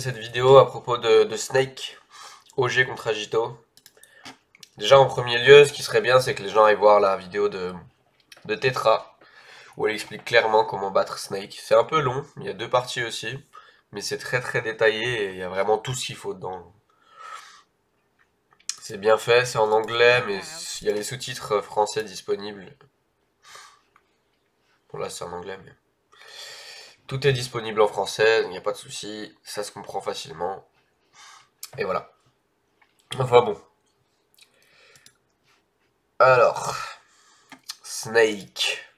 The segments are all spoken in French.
cette vidéo à propos de Snake, OG contre Agito. Déjà en premier lieu, ce qui serait bien, c'est que les gens aillent voir la vidéo de Tetra, où elle explique clairement comment battre Snake. C'est un peu long, il y a deux parties aussi, mais c'est très détaillé et il y a vraiment tout ce qu'il faut dedans. C'est bien fait, c'est en anglais, mais il y a les sous-titres français disponibles. Bon là c'est en anglais, mais... Tout est disponible en français, il n'y a pas de souci, ça se comprend facilement. Et voilà. Enfin bon. Alors, Snake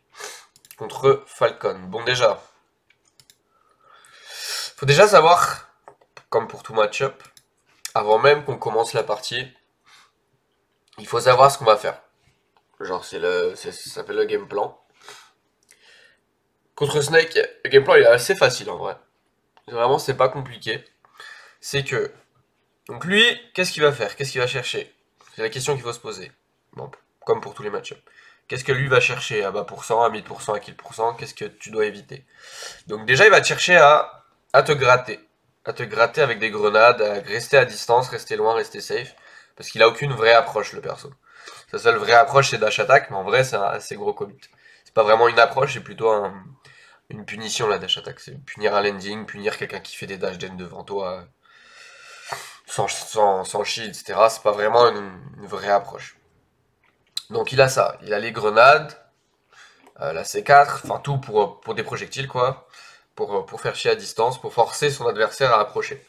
contre Falcon. Bon déjà, faut déjà savoir, comme pour tout match-up, avant même qu'on commence la partie, il faut savoir ce qu'on va faire. Genre ça s'appelle le game plan. Contre Snake, le game plan il est assez facile en vrai. Vraiment c'est pas compliqué. C'est que, donc lui, qu'est-ce qu'il va faire? Qu'est-ce qu'il va chercher? C'est la question qu'il faut se poser. Bon, comme pour tous les match-up. Qu'est-ce que lui va chercher à bas pourcent, à 1000%, à kill pourcent? Qu'est-ce que tu dois éviter? Donc déjà, il va te chercher à te gratter. À te gratter avec des grenades, à rester à distance, rester loin, rester safe. Parce qu'il a aucune vraie approche, le perso. Sa seule vraie approche, c'est dash attack, mais en vrai, c'est un assez gros commit. C'est pas vraiment une approche, c'est plutôt une punition, la dash attack. C'est punir un landing, punir quelqu'un qui fait des dash den devant toi, sans shield, etc. C'est pas vraiment une vraie approche. Donc il a ça, il a les grenades, la C4, enfin tout pour des projectiles quoi, pour faire chier à distance, pour forcer son adversaire à approcher.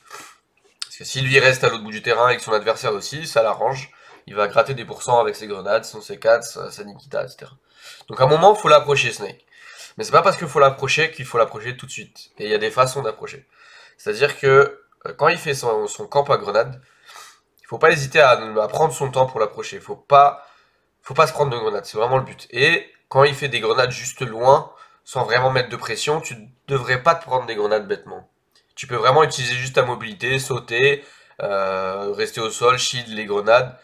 Parce que si lui reste à l'autre bout du terrain et que son adversaire aussi, ça l'arrange, il va gratter des pourcents avec ses grenades, son C4, sa Nikita, etc. Donc à un moment, il faut l'approcher Snake. Mais c'est pas parce qu'il faut l'approcher qu'il faut l'approcher tout de suite. Et il y a des façons d'approcher. C'est-à-dire que quand il fait son camp à grenade, il faut pas hésiter à prendre son temps pour l'approcher. Faut pas se prendre de grenades, c'est vraiment le but. Et quand il fait des grenades juste loin, sans vraiment mettre de pression, tu devrais pas te prendre des grenades bêtement. Tu peux vraiment utiliser juste ta mobilité, sauter, rester au sol, shield les grenades.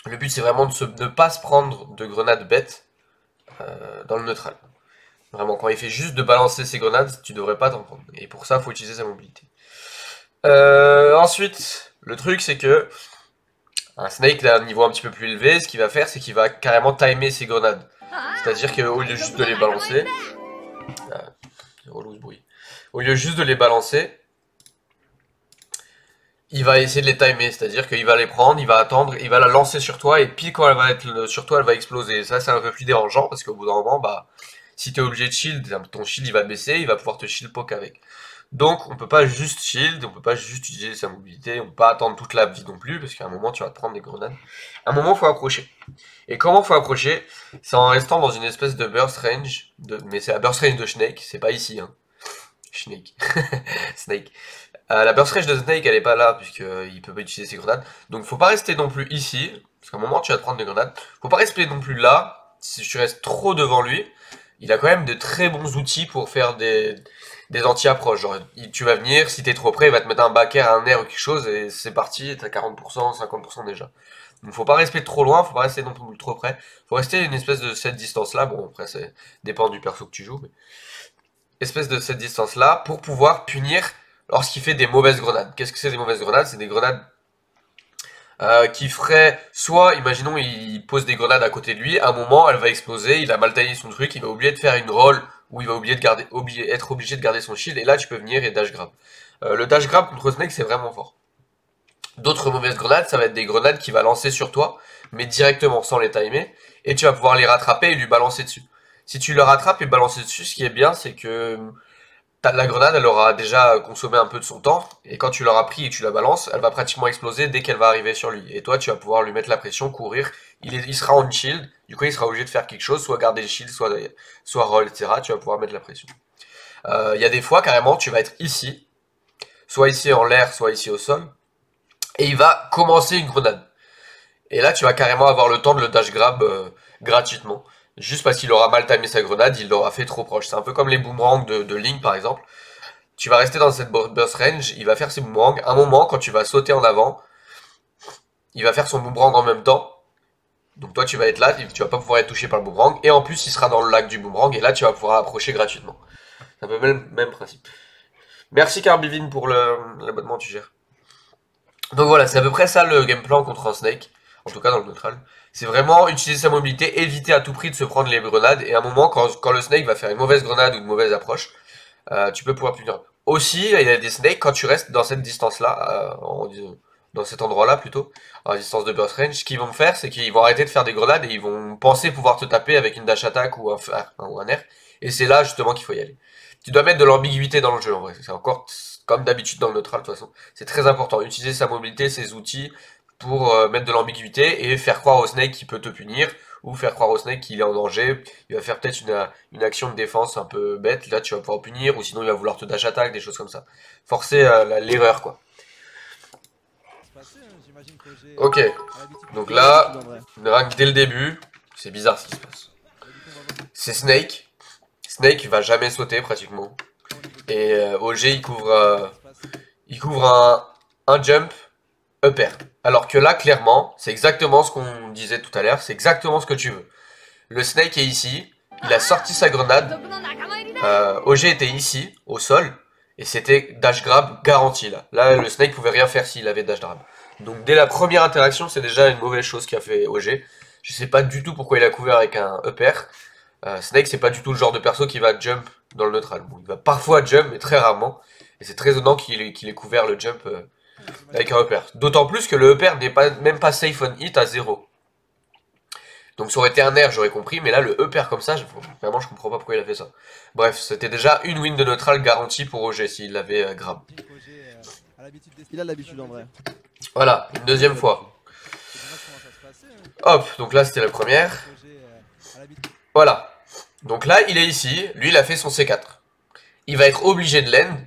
Le but c'est vraiment de ne pas se prendre de grenades bêtes dans le neutral. Vraiment, quand il fait juste de balancer ses grenades, tu devrais pas t'en prendre. Et pour ça, il faut utiliser sa mobilité. Ensuite, le truc c'est que un Snake d'un niveau un petit peu plus élevé, ce qu'il va faire, c'est qu'il va carrément timer ses grenades. C'est-à-dire qu'au lieu juste de les balancer... relou ce bruit. Au lieu juste de les balancer, il va essayer de les timer. C'est-à-dire qu'il va les prendre, il va attendre, il va la lancer sur toi, et puis quand elle va être sur toi, elle va exploser. Et ça, c'est un peu plus dérangeant, parce qu'au bout d'un moment, bah, si t'es obligé de shield, ton shield il va baisser, il va pouvoir te shield poke avec. Donc on peut pas juste shield, on peut pas juste utiliser sa mobilité, on peut pas attendre toute la vie non plus, parce qu'à un moment tu vas te prendre des grenades. À un moment il faut approcher. Et comment faut approcher? C'est en restant dans une espèce de burst range, mais c'est la burst range de Snake, c'est pas ici, hein. Snake. Snake. La burst range de Snake elle est pas là, puisqu'il peut pas utiliser ses grenades. Donc faut pas rester non plus ici, parce qu'à un moment tu vas te prendre des grenades. Faut pas rester non plus là, si tu restes trop devant lui. Il a quand même de très bons outils pour faire des anti-approches. Genre, tu vas venir, si t'es trop près, il va te mettre un backer, un air ou quelque chose, et c'est parti, t'as 40%, 50% déjà. Donc faut pas rester trop loin, faut pas rester non plus trop près. Faut rester une espèce de cette distance-là, bon après ça dépend du perso que tu joues, mais... Espèce de cette distance-là, pour pouvoir punir lorsqu'il fait des mauvaises grenades. Qu'est-ce que c'est des mauvaises grenades? C'est des grenades... qui ferait, soit, imaginons, il pose des grenades à côté de lui, à un moment, elle va exploser, il a mal taillé son truc, il va oublier de faire une roll, où il va être obligé de garder son shield, et là, tu peux venir et dash grab. Le dash grab contre Snake, c'est vraiment fort. D'autres mauvaises grenades, ça va être des grenades qu'il va lancer sur toi, mais directement, sans les timer, et tu vas pouvoir les rattraper et lui balancer dessus. Si tu le rattrapes et balancer dessus, ce qui est bien, c'est que... La grenade, elle aura déjà consommé un peu de son temps, et quand tu l'auras pris et tu la balances, elle va pratiquement exploser dès qu'elle va arriver sur lui. Et toi, tu vas pouvoir lui mettre la pression, courir, il sera en shield, du coup il sera obligé de faire quelque chose, soit garder le shield, soit roll, etc. Tu vas pouvoir mettre la pression. Il y a des fois, carrément, tu vas être ici, soit ici en l'air, soit ici au sol, et il va commencer une grenade. Et là, tu vas carrément avoir le temps de le dash grab gratuitement. Juste parce qu'il aura mal timé sa grenade, il l'aura fait trop proche. C'est un peu comme les boomerangs de Link par exemple. Tu vas rester dans cette burst range, il va faire ses boomerangs. Un moment, quand tu vas sauter en avant, il va faire son boomerang en même temps. Donc toi tu vas être là, tu vas pas pouvoir être touché par le boomerang. Et en plus il sera dans le lac du boomerang et là tu vas pouvoir approcher gratuitement. C'est un peu le même principe. Merci Carbivine pour l'abonnement, tu gères. Donc voilà, c'est à peu près ça le game plan contre un Snake, en tout cas dans le neutral. C'est vraiment utiliser sa mobilité, éviter à tout prix de se prendre les grenades, et à un moment, quand le Snake va faire une mauvaise grenade ou une mauvaise approche, tu peux pouvoir punir. Aussi, il y a des Snakes, quand tu restes dans cette distance-là, dans cet endroit-là plutôt, à distance de burst range, ce qu'ils vont faire, c'est qu'ils vont arrêter de faire des grenades et ils vont penser pouvoir te taper avec une dash attack ou un air, et c'est là justement qu'il faut y aller. Tu dois mettre de l'ambiguïté dans le jeu en vrai, c'est encore comme d'habitude dans le neutral de toute façon. C'est très important, utiliser sa mobilité, ses outils pour mettre de l'ambiguïté et faire croire au Snake qu'il peut te punir, ou faire croire au Snake qu'il est en danger, il va faire peut-être une action de défense un peu bête, là tu vas pouvoir punir, ou sinon il va vouloir te dash attack, des choses comme ça. Forcer l'erreur quoi. Ok, donc là, une rank dès le début, c'est bizarre ce qui se passe. C'est Snake. Snake va jamais sauter pratiquement. Et OG il couvre un jump up air. Alors que là clairement, c'est exactement ce qu'on disait tout à l'heure, c'est exactement ce que tu veux. Le Snake est ici, il a sorti sa grenade, OG était ici, au sol, et c'était dash grab garanti là. Là le Snake pouvait rien faire s'il avait dash grab. Donc dès la première interaction, c'est déjà une mauvaise chose qu'a fait OG. Je sais pas du tout pourquoi il a couvert avec un up air. Snake c'est pas du tout le genre de perso qui va jump dans le neutral. Bon, il va parfois jump mais très rarement. Et c'est très étonnant qu'il ait couvert le jump avec un up air. D'autant plus que le up air n'est même pas safe on hit à 0. Donc ça aurait été un air, j'aurais compris, mais là le up air comme ça, vraiment je comprends pas pourquoi il a fait ça. Bref, c'était déjà une win de neutral garantie pour OG s'il l'avait grab. Il a l'habitude en vrai. Voilà, une deuxième fois. Hop, donc là c'était la première. Voilà. Donc là il est ici, lui il a fait son C4. Il va être obligé de l'end.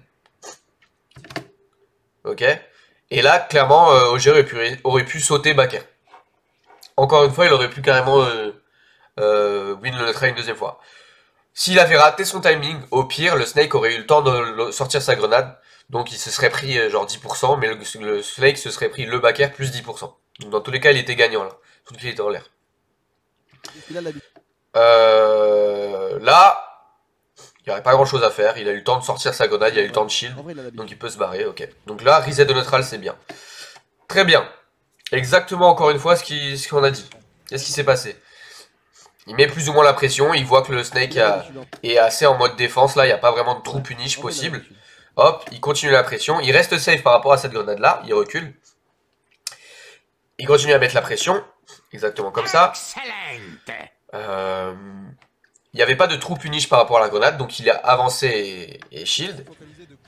Ok. Et là clairement OG aurait pu sauter back air. Encore une fois il aurait pu carrément win le neutral une deuxième fois. S'il avait raté son timing, au pire le Snake aurait eu le temps de sortir sa grenade. Donc il se serait pris genre 10%, mais le Snake se serait pris le back air plus 10%. Donc dans tous les cas il était gagnant là, surtout qu'il était en l'air. Là, il n'y aurait pas grand chose à faire, il a eu le temps de sortir sa grenade, il a eu le temps de shield, donc il peut se barrer, ok. Donc là, reset de neutral c'est bien. Très bien. Exactement encore une fois ce qu'on a dit. Qu'est-ce qui s'est passé? Il met plus ou moins la pression, il voit que le Snake est assez en mode défense, là il n'y a pas vraiment de true punish possible. Hop, il continue la pression, il reste safe par rapport à cette grenade là, il recule. Il continue à mettre la pression, exactement comme ça. Il n'y avait pas de true punish par rapport à la grenade, donc il a avancé et shield.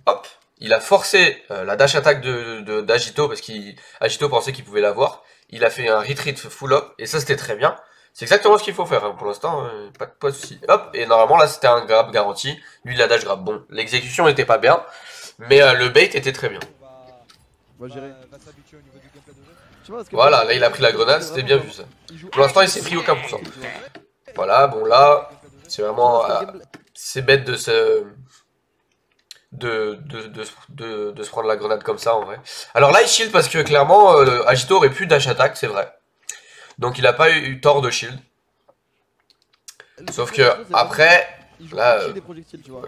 Hop, il a forcé la dash attack d'Agito, parce qu'Agito pensait qu'il pouvait l'avoir. Il a fait un retreat full up, et ça c'était très bien. C'est exactement ce qu'il faut faire, hein. Pour l'instant, pas de soucis. Hop, et normalement là c'était un grab garanti. Lui il a dash grab. Bon, l'exécution n'était pas bien, mais le bait était très bien. Voilà, là il a pris la grenade, c'était bien vu ça. Pour l'instant il s'est pris aucun pourcent. Voilà, bon là, c'est vraiment... c'est bête de se prendre la grenade comme ça en vrai. Alors là il shield parce que clairement Agito aurait pu dash attack, c'est vrai. Donc il a pas eu tort de shield. Sauf que après, là,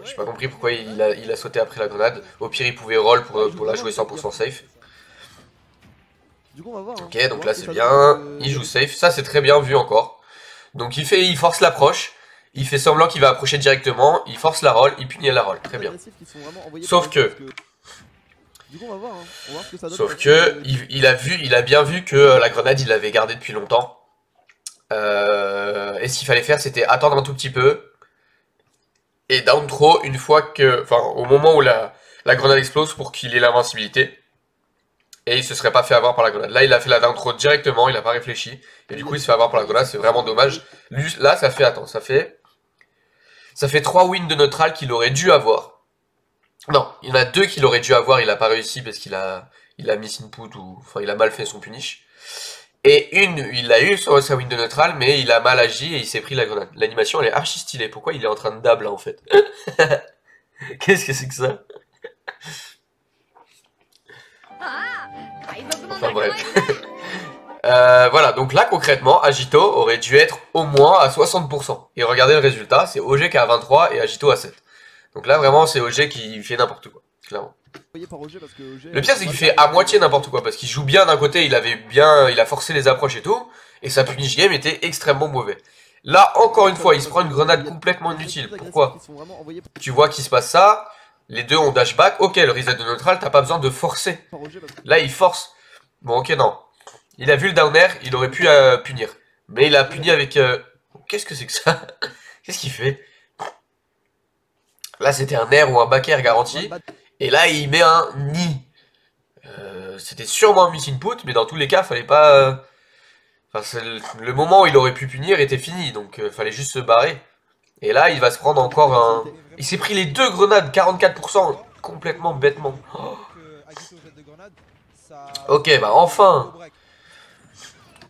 j'ai pas compris pourquoi il a sauté après la grenade. Au pire il pouvait roll pour la jouer 100% safe. Ok, donc là c'est bien, il joue safe, ça c'est très bien vu encore. Donc il force l'approche, il fait semblant qu'il va approcher directement, il force la roll, il punit la roll, très bien. Sauf que il a bien vu que la grenade il l'avait gardée depuis longtemps. Et ce qu'il fallait faire c'était attendre un tout petit peu et down throw une fois que, enfin au moment où la grenade explose pour qu'il ait l'invincibilité. Et il se serait pas fait avoir par la grenade. Là il a fait la down throw directement, il a pas réfléchi. Et du coup il se fait avoir par la grenade, c'est vraiment dommage. Lui, là ça fait, attends, ça fait 3 wins de neutral qu'il aurait dû avoir. Non, il y en a 2 qu'il aurait dû avoir, il a pas réussi parce qu'il a miss input ou, enfin il a mal fait son punish. Et il a eu sa win de neutral, mais il a mal agi et il s'est pris la grenade. L'animation elle est archi stylée, pourquoi il est en train de dab là en fait? Qu'est-ce que c'est que ça? Enfin bref. Voilà, donc là concrètement, Agito aurait dû être au moins à 60%. Et regardez le résultat, c'est OG qui est à 23 et Agito à 7. Donc là vraiment c'est OG qui fait n'importe quoi. clairement. Par OG parce que OG, Le pire c'est qu'il fait à moitié n'importe quoi, parce qu'il joue bien d'un côté, il a forcé les approches et tout, et sa punish game était extrêmement mauvais. Là, encore une fois, il se prend une grenade complètement inutile. Pourquoi? Tu vois qu'il se passe ça, les deux ont dash back, ok, le reset de neutral, t'as pas besoin de forcer. Là, il force. Bon, ok, non. Il a vu le down air, il aurait pu punir. Mais il a puni avec... Qu'est-ce que c'est que ça? Qu'est-ce qu'il fait? Là, c'était un air ou un back air garanti. Et là, il met un ni. C'était sûrement un missing put, mais dans tous les cas, fallait pas... Enfin, le moment où il aurait pu punir était fini, donc fallait juste se barrer. Et là, il va se prendre encore un... Il s'est pris les deux grenades, 44%, complètement bêtement. Oh. Ok, bah enfin.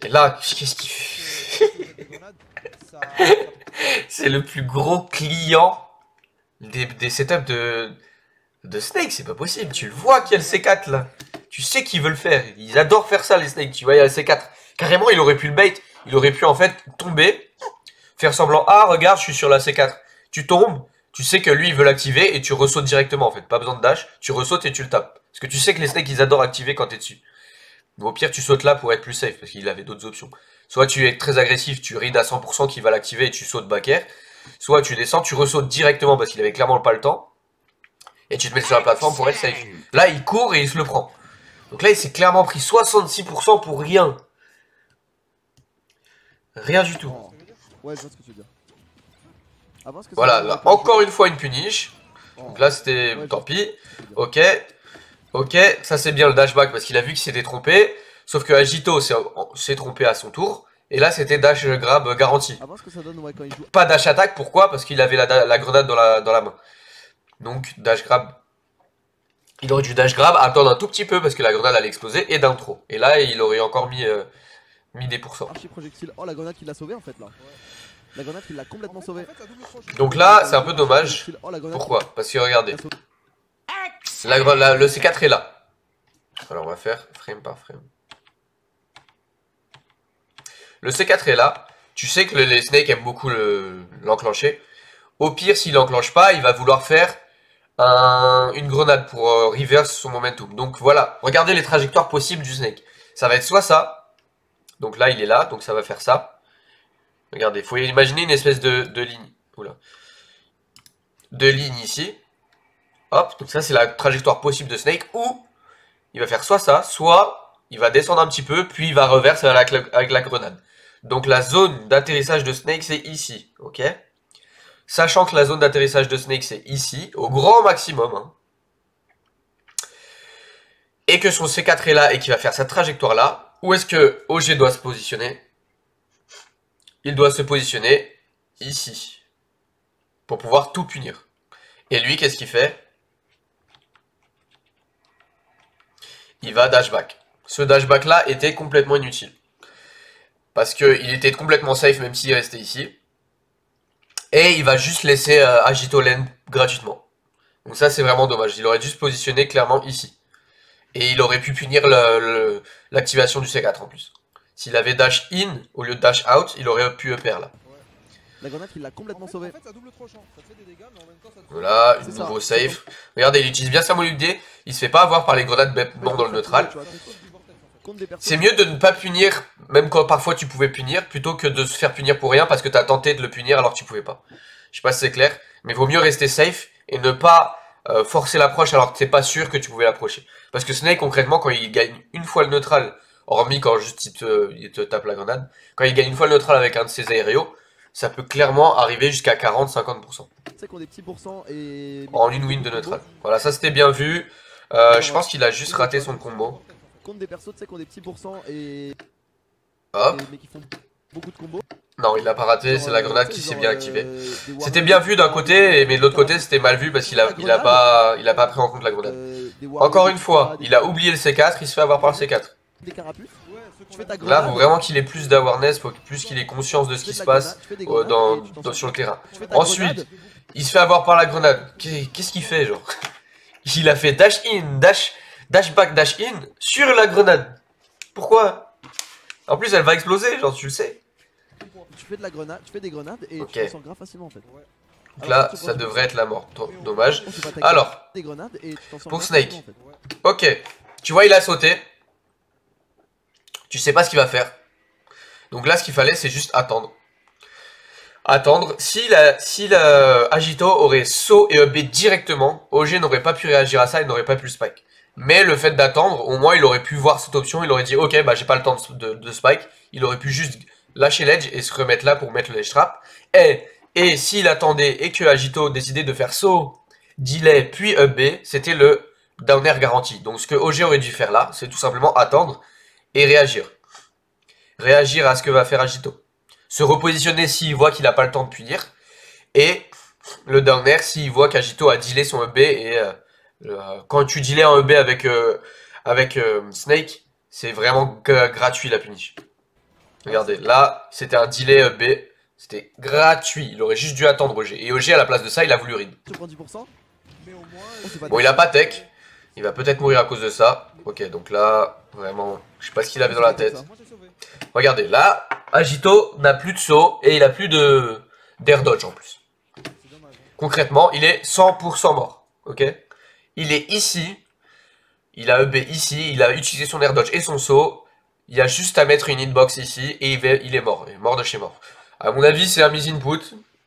Et là, qu'est-ce qu'il fait? C'est le plus gros client des setups de Snake, c'est pas possible. Tu le vois qu'il y a le C4 là. Tu sais qu'ils veulent le faire. Ils adorent faire ça, les Snakes. Tu vois, il y a le C4. Carrément, il aurait pu le bait. Il aurait pu en fait tomber, faire semblant. Ah, regarde, je suis sur la C4. Tu tombes, tu sais que lui, il veut l'activer et tu ressautes directement en fait. Pas besoin de dash. Tu ressautes et tu le tapes. Parce que tu sais que les Snakes, ils adorent activer quand t'es dessus. Mais au pire, tu sautes là pour être plus safe parce qu'il avait d'autres options. Soit tu es très agressif, tu read à 100% qu'il va l'activer et tu sautes back air. Soit tu descends, tu ressautes directement parce qu'il avait clairement pas le temps. Et tu te mets sur la plateforme pour être safe. Là, il court et il se le prend. Donc là, il s'est clairement pris 66% pour rien. Rien du tout. Ouais, je vois ce que tu veux dire. Voilà, là, encore une fois une punish. Donc là, c'était... Tant pis. Ok. Ok, ça c'est bien le dashback parce qu'il a vu qu'il s'était trompé. Sauf que Agito s'est trompé à son tour. Et là, c'était dash grab garanti. Pas dash attack, pourquoi? Parce qu'il avait la grenade dans la main. Donc, dash grab. Il aurait dû dash grab, attendre un tout petit peu parce que la grenade allait exploser et d'un trop. Et là, il aurait encore mis des pourcents. Oh, la grenade qui l'a sauvé en fait là. La grenade qui l'a complètement sauvé. Donc là, c'est un peu dommage. Pourquoi? Parce que regardez. Le C4 est là. Alors, on va faire frame par frame. Le C4 est là. Tu sais que les Snakes aiment beaucoup l'enclencher. Au pire, s'il l'enclenche pas, il va vouloir faire une grenade pour reverse son momentum. Donc voilà, regardez les trajectoires possibles du Snake. Ça va être soit ça. Donc là, il est là, donc ça va faire ça. Regardez, il faut imaginer une espèce de ligne. Oula. De ligne ici. Hop, donc ça c'est la trajectoire possible de Snake. Ou il va faire soit ça, soit il va descendre un petit peu, puis il va reverse avec la grenade. Donc la zone d'atterrissage de Snake c'est ici, ok? Sachant que la zone d'atterrissage de Snake c'est ici, au grand maximum. Hein. Et que son C4 est là et qu'il va faire sa trajectoire là. Où est-ce que OG doit se positionner? Il doit se positionner ici. Pour pouvoir tout punir. Et lui, qu'est-ce qu'il fait? Il va dashback. Ce dashback là était complètement inutile. Parce qu'il était complètement safe même s'il restait ici. Et il va juste laisser Agito land gratuitement. Donc ça c'est vraiment dommage. Il aurait dû se positionner clairement ici. Et il aurait pu punir l'activation du C4 en plus. S'il avait dash in au lieu de dash out, il aurait pu EPR là. La grenade il l'a complètement sauvé. Voilà, une nouveau safe. Regardez, il utilise bien sa molule D. Il se fait pas avoir par les grenades bêtement dans le neutral. C'est mieux de ne pas punir, même quand parfois tu pouvais punir, plutôt que de se faire punir pour rien parce que tu as tenté de le punir alors que tu pouvais pas. Je sais pas si c'est clair, mais vaut mieux rester safe et ne pas forcer l'approche alors que t'es pas sûr que tu pouvais l'approcher. Parce que Snake, concrètement, quand il gagne une fois le neutral, hormis quand juste il te tape la grenade, quand il gagne une fois le neutral avec un de ses aérios, ça peut clairement arriver jusqu'à 40-50%. En une win de neutral. Voilà, ça c'était bien vu. Je pense qu'il a juste raté son combo. Contre des persos, tu sais, qui ont des petits pourcents et... Hop. Mais qui font beaucoup de combos. Non, il l'a pas raté, c'est la grenade qui s'est bien activée. C'était bien vu d'un côté, mais de l'autre côté c'était mal vu parce qu'il a pas pris en compte la grenade. Encore une fois, il a oublié le C4, il se fait avoir par le C4. Là, faut vraiment qu'il ait plus d'awareness, plus qu'il ait conscience de ce qui se passe sur le terrain. Ensuite, il se fait avoir par la grenade. Qu'est-ce qu'il fait, genre? Il a fait dash in, dash back, dash in sur la grenade. Pourquoi? En plus, elle va exploser, genre tu le sais. Tu fais de la grenade, tu fais des grenades et tu sens grave facilement en fait. Donc là, ça devrait être la mort. Dommage. Alors, pour Snake. Ok. Tu vois, il a sauté. Tu sais pas ce qu'il va faire. Donc là, ce qu'il fallait, c'est juste attendre. Attendre. Si Agito aurait saut et up B directement, OG n'aurait pas pu réagir à ça, il n'aurait pas pu le spike. Mais le fait d'attendre, au moins, il aurait pu voir cette option, il aurait dit, ok, bah j'ai pas le temps de spike. Il aurait pu juste lâcher l'edge et se remettre là pour mettre le ledge trap. Et s'il attendait et que Agito décidait de faire saut, delay, puis up B, c'était le down air garanti. Donc ce que OG aurait dû faire là, c'est tout simplement attendre et réagir. Réagir à ce que va faire Agito. Se repositionner s'il voit qu'il n'a pas le temps de punir. Et le down air s'il voit qu'Agito a delay son up B. Et quand tu delay un up B avec Snake, c'est vraiment gratuit la punish. Regardez, là, c'était un delay up B. C'était gratuit. Il aurait juste dû attendre OG. Et OG, à la place de ça, il a voulu read. Bon, il a pas tech. Il va peut-être mourir à cause de ça. Ok, donc là, vraiment, je sais pas ce qu'il avait dans la tête. Regardez, là, Agito n'a plus de saut et il a plus d'air dodge en plus. Concrètement, il est 100% mort. Ok, il est ici. Il a EB ici. Il a utilisé son air dodge et son saut. Il y a juste à mettre une hitbox ici et il est mort. Il est mort de chez mort. À mon avis, c'est un miss input.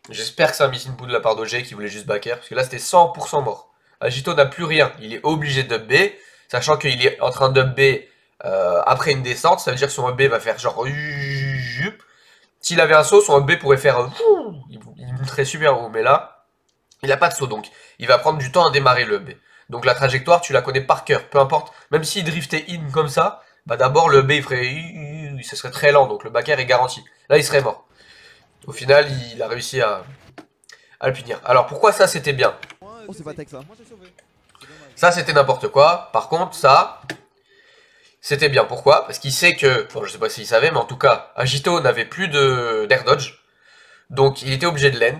J'espère que c'est un miss input de la part d'OG qui voulait juste backer. Parce que là, c'était 100% mort. Agito n'a plus rien. Il est obligé de B. Sachant qu'il est en train de B après une descente. Ça veut dire que son B va faire genre... S'il avait un saut, son B pourrait faire... Il monterait super haut. Mais là, il n'a pas de saut. Donc, il va prendre du temps à démarrer le B. Donc, la trajectoire, tu la connais par cœur. Peu importe. Même s'il driftait in comme ça, bah d'abord, le B, il ferait... Ce serait très lent. Donc, le backer est garanti. Là, il serait mort. Au final, il a réussi à le punir. Alors, pourquoi ça, c'était bien? Ça, c'était n'importe quoi. Par contre, ça, c'était bien. Pourquoi? Parce qu'il sait que... Bon, je sais pas s'il savait, mais en tout cas, Agito n'avait plus d'air dodge. Donc, il était obligé de land.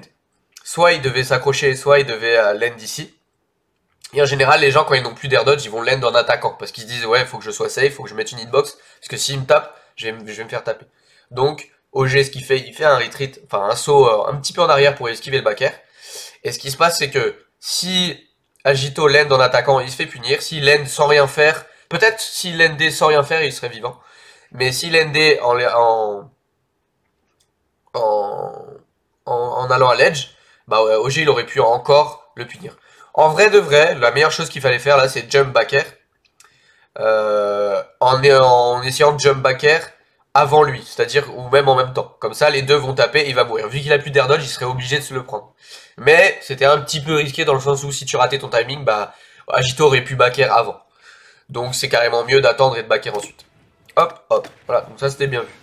Soit il devait s'accrocher, soit il devait land ici. Et en général, les gens, quand ils n'ont plus d'air dodge, ils vont land en attaquant. Parce qu'ils se disent, ouais, il faut que je sois safe, il faut que je mette une hitbox. Parce que s'il me tape, je vais me faire taper. Donc, OG, ce qu'il fait, il fait un retreat, enfin un saut un petit peu en arrière pour esquiver le backer. Et ce qui se passe, c'est que si Agito land en attaquant, il se fait punir. S'il land sans rien faire, peut-être s'il landait sans rien faire, il serait vivant. Mais s'il landait en allant à l'edge, bah ouais, OG il aurait pu encore le punir. En vrai de vrai, la meilleure chose qu'il fallait faire là, c'est jump backer. En essayant de jump backer avant lui, c'est-à-dire ou même en même temps. Comme ça, les deux vont taper et il va mourir. Vu qu'il a plus d'air dodge, il serait obligé de se le prendre. Mais c'était un petit peu risqué dans le sens où si tu ratais ton timing, bah Agito aurait pu backer avant. Donc c'est carrément mieux d'attendre et de backer ensuite. Hop, hop. Voilà, donc ça c'était bien vu.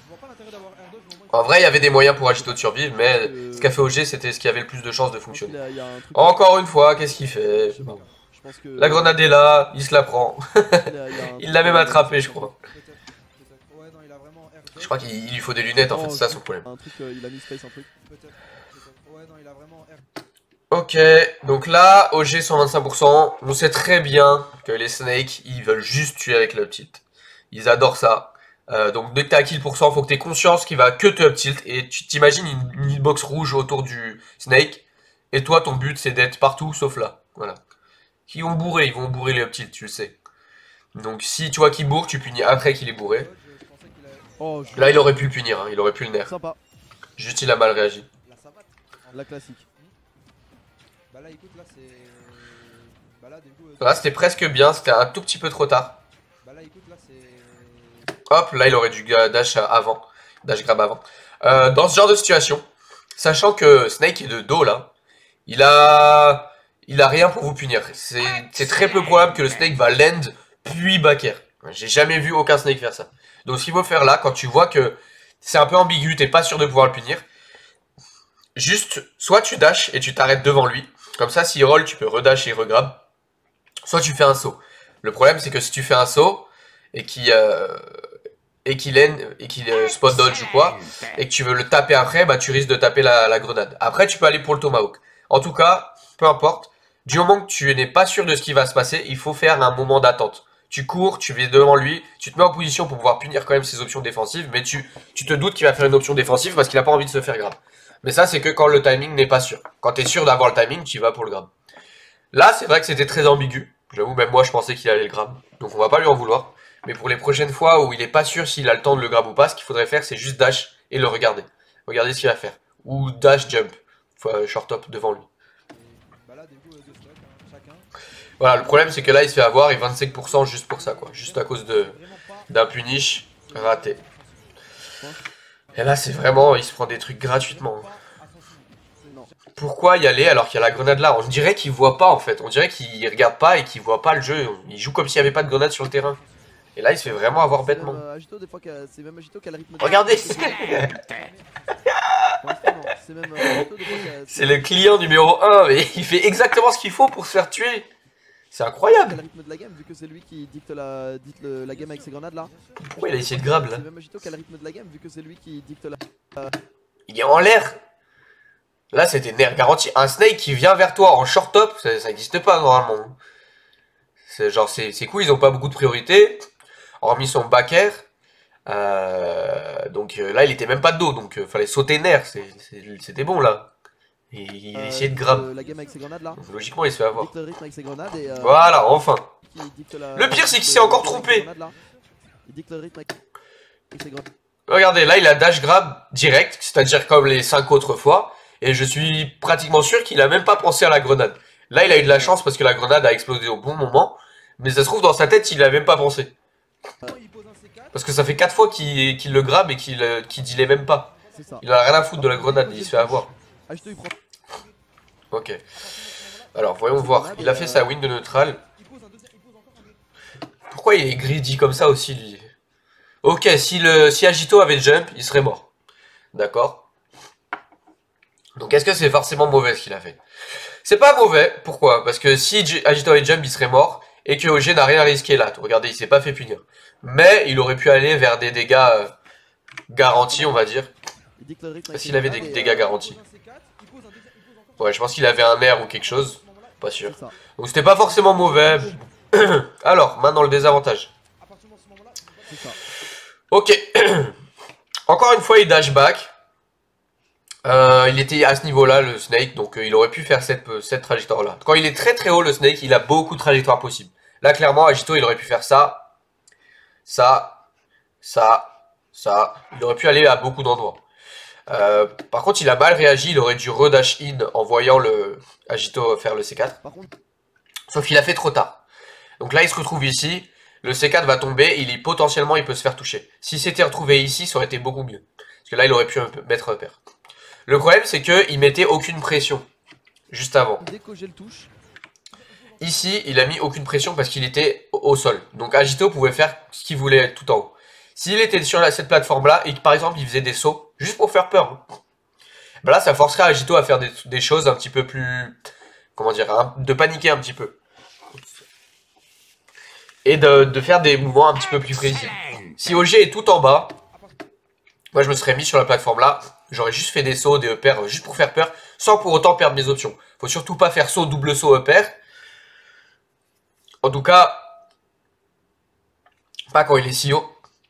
En vrai, il y avait des moyens pour Agito de survivre, mais ce qu'a fait OG, c'était ce qui avait le plus de chances de fonctionner. Encore une fois, qu'est-ce qu'il fait? La grenade est là, il se la prend. Il l'a même attrapé, je crois. Je crois qu'il lui faut des lunettes, en fait, c'est ça son problème. Ok, donc là, OG 125%, on sait très bien que les snakes, ils veulent juste tuer avec le up tilt. Ils adorent ça. Donc dès que t'es à kill %, faut que t'aies conscience qu'il va que te up tilt. Et tu t'imagines une hitbox rouge autour du snake. Et toi, ton but, c'est d'être partout, sauf là. Voilà. Ils vont bourrer les up tilt, tu le sais. Donc si tu vois qu'il bourre, tu punis après qu'il est bourré. Là, il aurait pu punir, hein, il aurait pu le nerf. Juste, il a mal réagi. La classique. Là, c'était presque bien, c'était un tout petit peu trop tard. Hop, là, il aurait dû dash avant. Dash grab avant. Dans ce genre de situation, sachant que Snake est de dos, là, il a rien pour vous punir. C'est très peu probable que le Snake va land, puis backer. J'ai jamais vu aucun Snake faire ça. Donc ce qu'il faut faire là, quand tu vois que c'est un peu ambigu, t'es pas sûr de pouvoir le punir, juste, soit tu dash et tu t'arrêtes devant lui. Comme ça, s'il roll, tu peux redash et regrab. Soit tu fais un saut. Le problème, c'est que si tu fais un saut et qu'il spot dodge ou quoi, et que tu veux le taper après, bah tu risques de taper la grenade. Après, tu peux aller pour le tomahawk. En tout cas, peu importe, du moment que tu n'es pas sûr de ce qui va se passer, il faut faire un moment d'attente. Tu cours, tu vas devant lui, tu te mets en position pour pouvoir punir quand même ses options défensives, mais tu te doutes qu'il va faire une option défensive parce qu'il n'a pas envie de se faire grab. Mais ça, c'est que quand le timing n'est pas sûr. Quand tu es sûr d'avoir le timing, tu y vas pour le grab. Là, c'est vrai que c'était très ambigu. J'avoue, même moi, je pensais qu'il allait le grab. Donc on va pas lui en vouloir. Mais pour les prochaines fois où il est pas sûr s'il a le temps de le grab ou pas, ce qu'il faudrait faire, c'est juste dash et le regarder. Regardez ce qu'il va faire. Ou dash jump. Short up devant lui. Voilà, le problème c'est que là il se fait avoir et 25% juste pour ça quoi. Juste à cause d'un punish raté. Et là c'est vraiment, il se prend des trucs gratuitement. Pourquoi y aller alors qu'il y a la grenade là? On dirait qu'il voit pas en fait. On dirait qu'il regarde pas et qu'il voit pas le jeu. Il joue comme s'il n'y avait pas de grenade sur le terrain. Et là il se fait vraiment avoir bêtement. Regardez. C'est le client numéro 1 et il fait exactement ce qu'il faut pour se faire tuer. C'est incroyable. Le rythme de la game, vu que c'est lui qui dicte la game avec ses grenades là. Pourquoi il a essayé de grab là? C'est même Agito qui a le rythme de la game, vu que c'est lui qui dicte la. Il est en l'air. Là c'était nerf garanti. Un snake qui vient vers toi en short top, ça n'existe pas normalement. C'est genre c'est cool, ils ont pas beaucoup de priorité. Hormis son back air. Donc là il était même pas de dos, donc fallait sauter nerf. C'était bon là. Et il essayait de grab. La game avec ses grenades là. Donc, logiquement il se fait avoir. Le rythme avec ses grenades et, voilà, enfin. Le pire c'est qu'il s'est encore trompé. Il dicte le rythme avec ses grenades. Regardez, là il a dash grab direct, c'est-à-dire comme les 5 autres fois. Et je suis pratiquement sûr qu'il a même pas pensé à la grenade. Là il a eu de la chance parce que la grenade a explosé au bon moment. Mais ça se trouve dans sa tête il a même pas pensé. Parce que ça fait 4 fois qu'il le grabe et qu'il delay même pas. Il a rien à foutre de la grenade, il se fait avoir. Ok. Alors voyons voir. Il a fait sa win de neutral. Pourquoi il est greedy comme ça aussi lui? Ok, si Agito avait jump, il serait mort. D'accord. Donc est-ce que c'est forcément mauvais ce qu'il a fait? C'est pas mauvais, pourquoi? Parce que si Agito avait jump, il serait mort. Et que OG n'a rien risqué là. Regardez, il s'est pas fait punir. Mais il aurait pu aller vers des dégâts garantis, on va dire. S'il avait des dégâts garantis. Ouais, je pense qu'il avait un air ou quelque chose. Pas sûr. Donc c'était pas forcément mauvais. Alors, maintenant le désavantage. Ok. Encore une fois, il dash back. Il était à ce niveau-là, le Snake. Donc il aurait pu faire cette trajectoire-là. Quand il est très très haut, le Snake, il a beaucoup de trajectoires possibles. Là, clairement, Agito, il aurait pu faire ça. Ça. Il aurait pu aller à beaucoup d'endroits. Par contre, il a mal réagi, il aurait dû redash in en voyant le Agito faire le C4. Sauf qu'il a fait trop tard. Donc là, il se retrouve ici, le C4 va tomber, potentiellement, il peut se faire toucher. S'il s'était retrouvé ici, ça aurait été beaucoup mieux. Parce que là, il aurait pu mettre repère. Le problème, c'est qu'il mettait aucune pression, juste avant. Ici, il a mis aucune pression parce qu'il était au sol. Donc Agito pouvait faire ce qu'il voulait tout en haut. S'il était sur cette plateforme-là et que par exemple il faisait des sauts, juste pour faire peur, ben là ça forcerait Agito à faire des choses un petit peu plus... Comment dire, de paniquer un petit peu. Et de faire des mouvements un petit peu plus prévisibles. Si OG est tout en bas, moi je me serais mis sur la plateforme là, j'aurais juste fait des sauts, des EPR, juste pour faire peur, sans pour autant perdre mes options. Faut surtout pas faire saut, double saut, EPR. En tout cas, pas quand il est si haut.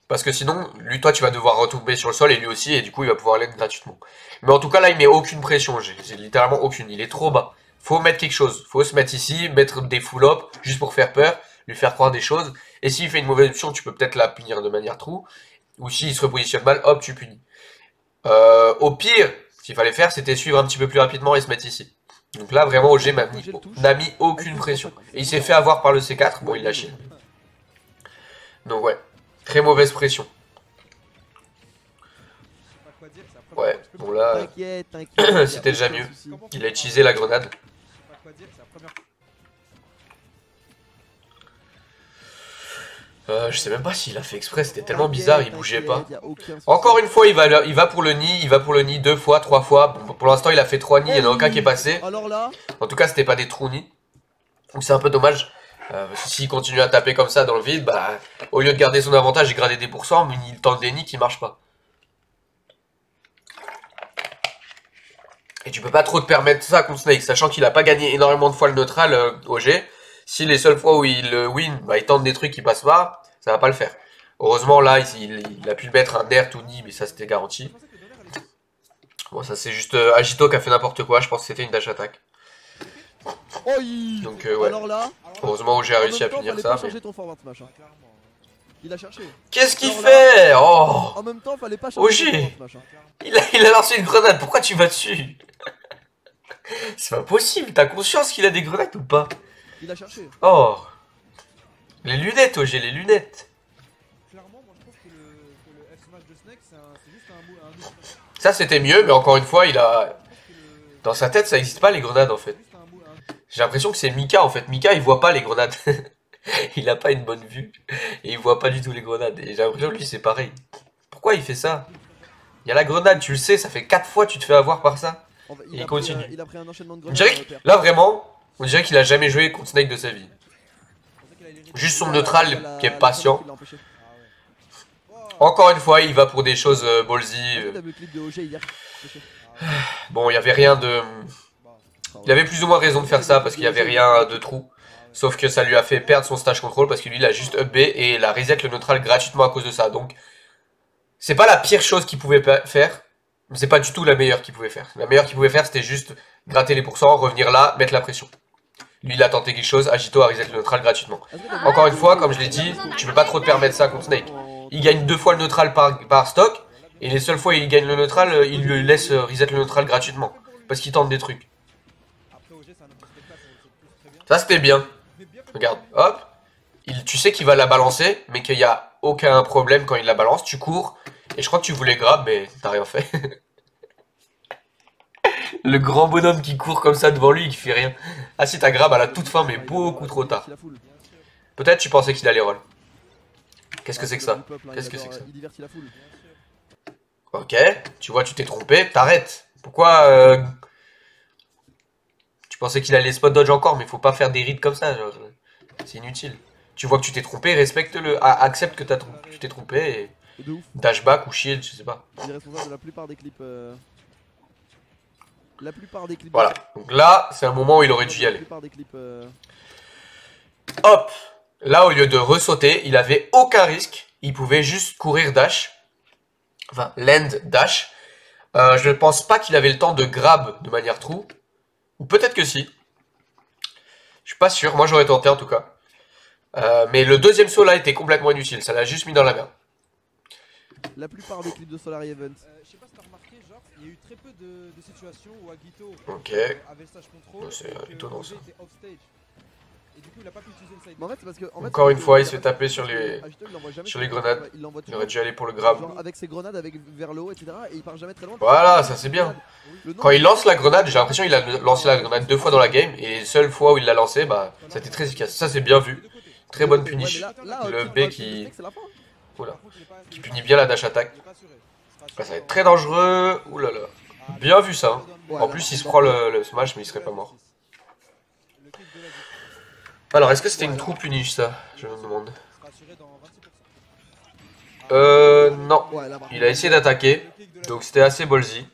Parce que sinon, lui, toi, tu vas devoir retomber sur le sol et lui aussi, et du coup, il va pouvoir l'aide gratuitement. Mais en tout cas, là, il met aucune pression. J'ai littéralement aucune. Il est trop bas. Faut mettre quelque chose. Faut se mettre ici, mettre des full-up, juste pour faire peur, lui faire croire des choses. Et s'il fait une mauvaise option, tu peux peut-être la punir de manière trou. Ou s'il se repositionne mal, hop, tu punis. Au pire, ce qu'il fallait faire, c'était suivre un petit peu plus rapidement et se mettre ici. Donc là, vraiment, OG n'a mis aucune pression. Et il s'est fait avoir par le C4. Bon, il l'a chié. Donc ouais. Très mauvaise pression. Ouais, bon là, c'était déjà mieux. Il a utilisé la grenade. Je sais même pas s'il a fait exprès, c'était tellement bizarre, il bougeait pas. Encore une fois, il va pour le nid, 2 fois, 3 fois. Bon, pour l'instant, il a fait 3 nids, il y en a aucun qui est passé. En tout cas, c'était pas des trous nids. Donc c'est un peu dommage. S'il continue à taper comme ça dans le vide, bah, au lieu de garder son avantage et grader des pourcents, mais il tente des nids qui marchent pas. Et tu peux pas trop te permettre ça contre Snake, sachant qu'il a pas gagné énormément de fois le neutral OG. Si les seules fois où il win, bah, il tente des trucs qui passent pas, ça va pas le faire. Heureusement là, il a pu le mettre un air tout nid, mais ça c'était garanti. Bon, ça c'est juste Agito qui a fait n'importe quoi, je pense que c'était une dash attack. Oh, Donc ouais, alors là, heureusement que j'ai réussi à punir ça. Mais... changer ton forward smash, hein. Il a cherché. Qu'est-ce qu'il fait? Oh, en même temps, fallait pas changer ton forward smash, hein. il a lancé une grenade, pourquoi tu vas dessus? C'est pas possible, t'as conscience qu'il a des grenades ou pas? Il a cherché. Oh, les lunettes, OG, les lunettes. Clairement, moi je trouve que le F smash de Snake c'est juste un Ça c'était mieux, mais encore une fois, il a... Dans sa tête, ça existe pas les grenades en fait. J'ai l'impression que c'est Mika en fait. Mika, il voit pas les grenades. Il a pas une bonne vue. Et il voit pas du tout les grenades. Et j'ai l'impression que lui, c'est pareil. Pourquoi il fait ça? Il y a la grenade, tu le sais, ça fait 4 fois que tu te fais avoir par ça. Et il continue. Il a pris un enchaînement de On dirait que, là vraiment, on dirait qu'il a jamais joué contre Snake de sa vie. Juste son neutral qui est patient. Encore une fois, il va pour des choses ballsy. Bon, il y avait rien de... Il avait plus ou moins raison de faire ça parce qu'il y avait rien de trou. Sauf que ça lui a fait perdre son stage control parce que lui il a juste up B et il a reset le neutral gratuitement à cause de ça. Donc c'est pas la pire chose qu'il pouvait faire, mais c'est pas du tout la meilleure qu'il pouvait faire. La meilleure qu'il pouvait faire c'était juste gratter les pourcents, revenir là, mettre la pression. Lui il a tenté quelque chose, Agito a reset le neutral gratuitement. Encore une fois, comme je l'ai dit, tu peux pas trop te permettre ça contre Snake. Il gagne 2 fois le neutral par stock et les seules fois où il gagne le neutral, il lui laisse reset le neutral gratuitement. Parce qu'il tente des trucs. Ça c'était bien. Regarde, hop. Tu sais qu'il va la balancer, mais qu'il n'y a aucun problème quand il la balance. Tu cours, et je crois que tu voulais grab, mais t'as rien fait. Le grand bonhomme qui court comme ça devant lui, il fait rien. Ah si, t'as grab à la toute fin, mais beaucoup trop tard. Peut-être tu pensais qu'il allait roll. Qu'est-ce que c'est que ça? Qu'est-ce que c'est que ça? Ok, tu vois, tu t'es trompé, t'arrêtes. Pourquoi tu pensais qu'il allait spot dodge encore, mais faut pas faire des rides comme ça. C'est inutile. Tu vois que tu t'es trompé, respecte-le. Accepte que tu t'es trompé et dash back ou shield, je sais pas. Il est responsable de la plupart des clips. Voilà. Donc là, c'est un moment où il aurait dû y aller. Clips, Hop. Là, au lieu de ressauter, il avait aucun risque. Il pouvait juste courir dash. Enfin, land dash. Je ne pense pas qu'il avait le temps de grab de manière true. Ou peut-être que si. Je suis pas sûr. Moi, j'aurais tenté en tout cas. Mais le deuxième saut là était complètement inutile. Ça l'a juste mis dans la merde. La plupart des clips de Solar Event. Je sais pas si t'as remarqué, genre, il y a eu très peu de situations où Agito avait le stage control. C'est étonnant ça. Et du coup, il a pas pu utiliser le side. Mais en fait, c'est parce que, encore une fois, il se fait taper sur les grenades. Il aurait dû aller pour le grab. Avec ses grenades vers le haut, etc. Et il part jamais très loin. Voilà, ça c'est bien. Quand il lance la grenade, j'ai l'impression qu'il a lancé la grenade 2 fois dans la game. Et les seules fois où il l'a lancé, bah, c'était très efficace. Ça c'est bien vu. Très bonne punish. Le B qui... Oula. Qui punit bien la dash attack. Là, ça va être très dangereux. Oulala. Bien vu ça. En plus, il se prend le smash, mais il serait pas mort. Alors, est-ce que c'était une true punish ça? Je me demande. Non. Il a essayé d'attaquer. Donc c'était assez ballsy.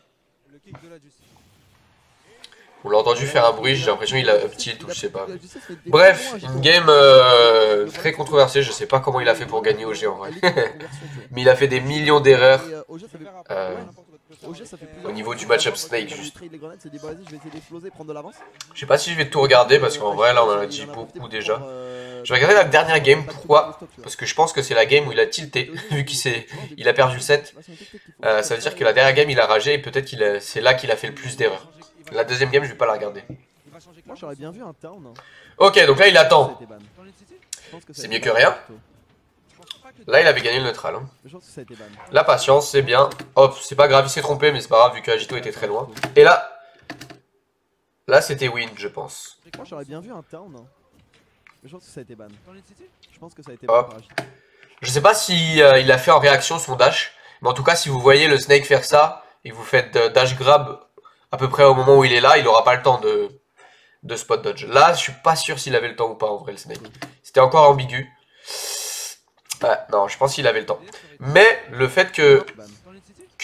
On l'a entendu faire un bruit, j'ai l'impression qu'il a up tilt ou je sais pas. Bref, une game très controversée, je sais pas comment il a fait pour gagner au G en vrai. Mais il a fait des millions d'erreurs au niveau du match-up Snake juste. Je sais pas si je vais tout regarder parce qu'en vrai là on en a dit beaucoup déjà. Je vais regarder la dernière game, pourquoi? Parce que je pense que c'est la game où il a tilté, vu qu'il a perdu le set. Ça veut dire que la dernière game il a ragé et peut-être que c'est là qu'il a fait le plus d'erreurs. La deuxième game, je vais pas la regarder. Moi, j'aurais bien vu un town. Ok, donc là, il attend. C'est mieux que rien. Là, il avait gagné le neutral. Hein. La patience, c'est bien. Hop, c'est pas grave, il s'est trompé, mais c'est pas grave, vu que Agito était très loin. Et là, c'était win, je pense. Moi, j'aurais bien vu un town. Mais je pense que ça a été ban. Je pense que ça a été ban. Je sais pas si il a fait en réaction son dash. Mais en tout cas, si vous voyez le Snake faire ça, et vous faites dash grab à peu près au moment où il est là, il aura pas le temps de spot dodge. Là, je suis pas sûr s'il avait le temps ou pas en vrai le Snake. C'était encore ambigu. Non, je pense qu'il avait le temps. Mais le fait que